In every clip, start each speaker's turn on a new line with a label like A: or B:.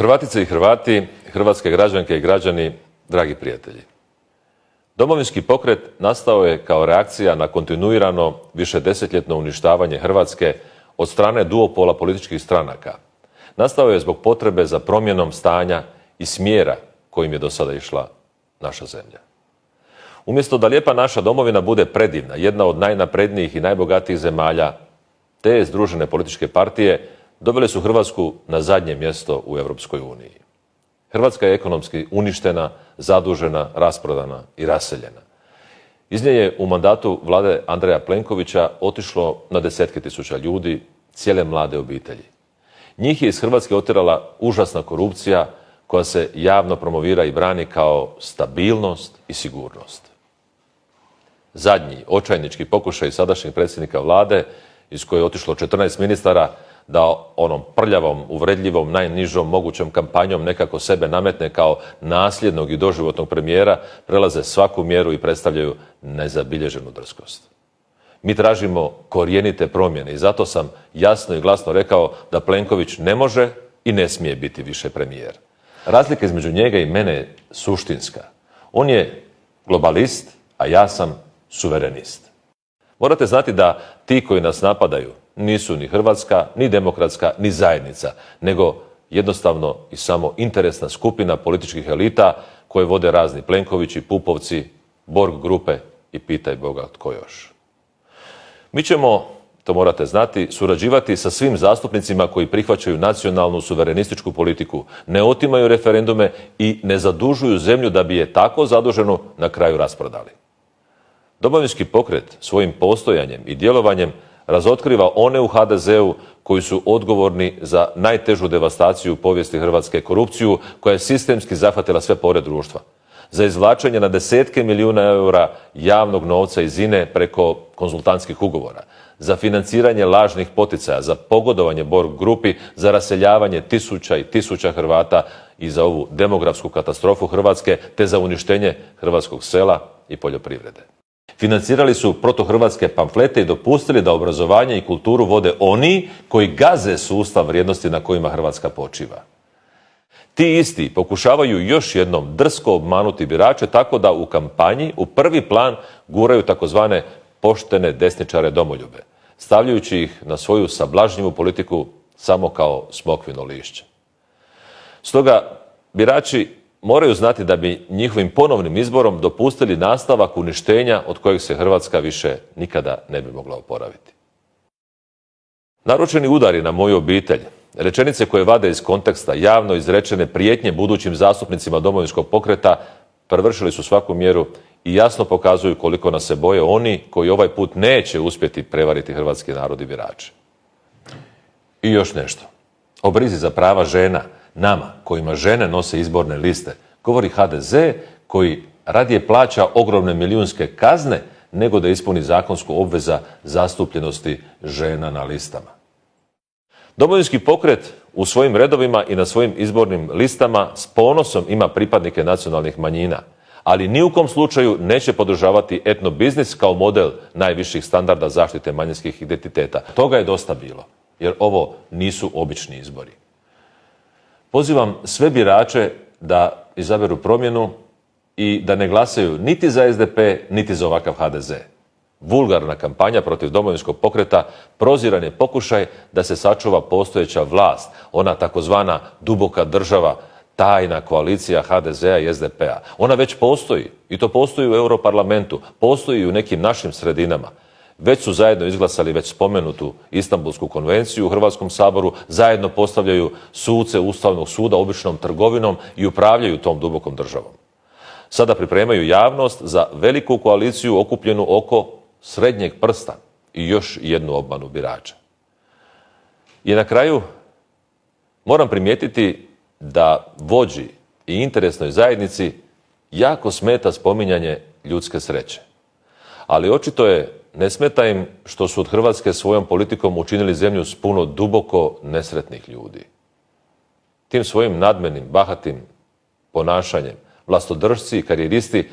A: Hrvatice i Hrvati, hrvatske građanke i građani, dragi prijatelji. Domovinski pokret nastao je kao reakcija na kontinuirano višedesetljetno uništavanje Hrvatske od strane duopola političkih stranaka. Nastao je zbog potrebe za promjenom stanja i smjera kojim je do sada išla naša zemlja. Umjesto da lijepa naša domovina bude predivna, jedna od najnaprednijih i najbogatijih zemalja, te združene političke partije dovele su Hrvatsku na zadnje mjesto u Europskoj uniji. Hrvatska je ekonomski uništena, zadužena, rasprodana i raseljena. Iz nje je u mandatu vlade Andreja Plenkovića otišlo na desetke tisuća ljudi, cijele mlade obitelji. Njih je iz Hrvatske otjerala užasna korupcija koja se javno promovira i brani kao stabilnost i sigurnost. Zadnji očajnički pokušaj sadašnjeg predsjednika vlade, iz koje je otišlo 14 ministara, da onom prljavom, uvredljivom, najnižom mogućom kampanjom nekako sebe nametne kao nasljednog i doživotnog premijera, prelaze svaku mjeru i predstavljaju nezabilježenu drskost. Mi tražimo korijenite promjene i zato sam jasno i glasno rekao da Plenković ne može i ne smije biti više premijer. Razlika između njega i mene je suštinska. On je globalist, a ja sam suverenist. Morate znati da ti koji nas napadaju nisu ni Hrvatska, ni demokratska, ni zajednica, nego jednostavno i samo interesna skupina političkih elita koje vode razni Plenkovići, Pupovci, Borg grupe i pitaj Boga tko još. Mi ćemo, to morate znati, surađivati sa svim zastupnicima koji prihvaćaju nacionalnu suverenističku politiku, ne otimaju referendume i ne zadužuju zemlju da bi je tako zaduženu na kraju rasprodali. Domovinski pokret svojim postojanjem i djelovanjem razotkriva one u HDZ-u koji su odgovorni za najtežu devastaciju u povijesti Hrvatske, korupciju koja je sistemski zahvatila sve pore društva, za izvlačenje na desetke milijuna eura javnog novca iz INA-e preko konzultantskih ugovora, za financiranje lažnih poticaja, za pogodovanje Borg grupi, za raseljavanje tisuća i tisuća Hrvata i za ovu demografsku katastrofu Hrvatske, te za uništenje hrvatskog sela i poljoprivrede. Financirali su protuhrvatske pamflete i dopustili da obrazovanje i kulturu vode oni koji gaze sustav vrijednosti na kojima Hrvatska počiva. Ti isti pokušavaju još jednom drsko obmanuti birače tako da u kampanji u prvi plan guraju takozvane poštene desničare domoljube, stavljajući ih na svoju sablažnjivu politiku samo kao smokvino lišće. Stoga birači moraju znati da bi njihovim ponovnim izborom dopustili nastavak uništenja od kojeg se Hrvatska više nikada ne bi mogla oporaviti. Naručeni udari na moju obitelj, rečenice koje vade iz konteksta, javno izrečene prijetnje budućim zastupnicima Domovinskog pokreta prevršili su svaku mjeru i jasno pokazuju koliko nas se boje oni koji ovaj put neće uspjeti prevariti hrvatski narod i birače. I još nešto. O brizi za prava žena, nama kojima žene nose izborne liste, govori HDZ koji radije plaća ogromne milijunske kazne nego da ispuni zakonsku obveza zastupljenosti žena na listama. Domovinski pokret u svojim redovima i na svojim izbornim listama s ponosom ima pripadnike nacionalnih manjina, ali ni u kom slučaju neće podržavati etnobiznis kao model najviših standarda zaštite manjinskih identiteta. Toga je dosta bilo, jer ovo nisu obični izbori. Pozivam sve birače da izaberu promjenu i da ne glasaju niti za SDP, niti za ovakav HDZ. Vulgarna kampanja protiv Domovinskog pokreta proziran je pokušaj da se sačuva postojeća vlast, ona takozvana duboka država, tajna koalicija HDZ-a i SDP-a. Ona već postoji i to postoji u Europarlamentu, postoji i u nekim našim sredinama. Već su zajedno izglasali već spomenutu Istanbulsku konvenciju u Hrvatskom saboru, zajedno postavljaju suce Ustavnog suda običnom trgovinom i upravljaju tom dubokom državom. Sada pripremaju javnost za veliku koaliciju okupljenu oko srednjeg prsta i još jednu obmanu birača. I na kraju moram primijetiti da vođi i interesnoj zajednici jako smeta spominjanje ljudske sreće. Ali očito je ne smeta im što su od Hrvatske svojom politikom učinili zemlju s puno duboko nesretnih ljudi. Tim svojim nadmenim, bahatim ponašanjem vlastodržci i karijeristi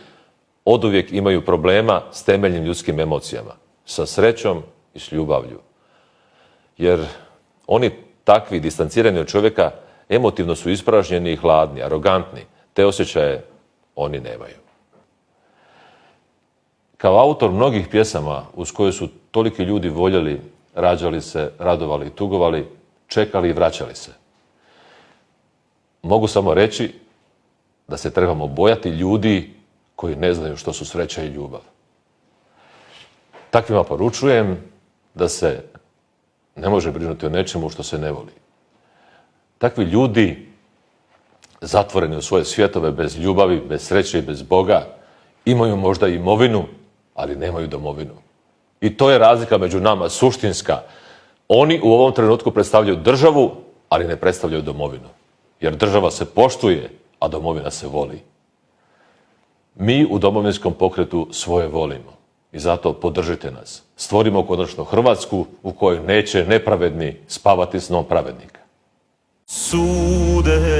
A: oduvijek imaju problema s temeljnim ljudskim emocijama, sa srećom i s ljubavlju. Jer oni takvi distancirani od čovjeka emotivno su ispražnjeni i hladni, arogantni. Te osjećaje oni nemaju. Kao autor mnogih pjesama uz koje su toliki ljudi voljeli, rađali se, radovali i tugovali, čekali i vraćali se, mogu samo reći da se trebamo bojati ljudi koji ne znaju što su sreća i ljubav. Takvima poručujem da se ne može brinuti o nečemu što se ne voli. Takvi ljudi, zatvoreni u svoje svjetove, bez ljubavi, bez sreće i bez Boga, imaju možda imovinu, ali nemaju domovinu. I to je razlika među nama, suštinska. Oni u ovom trenutku predstavljaju državu, ali ne predstavljaju domovinu. Jer država se poštuje, a domovina se voli. Mi u Domovinskom pokretu svoje volimo. I zato podržite nas. Stvorimo konačno Hrvatsku u kojoj neće nepravedni spavati snom pravednika.
B: Sude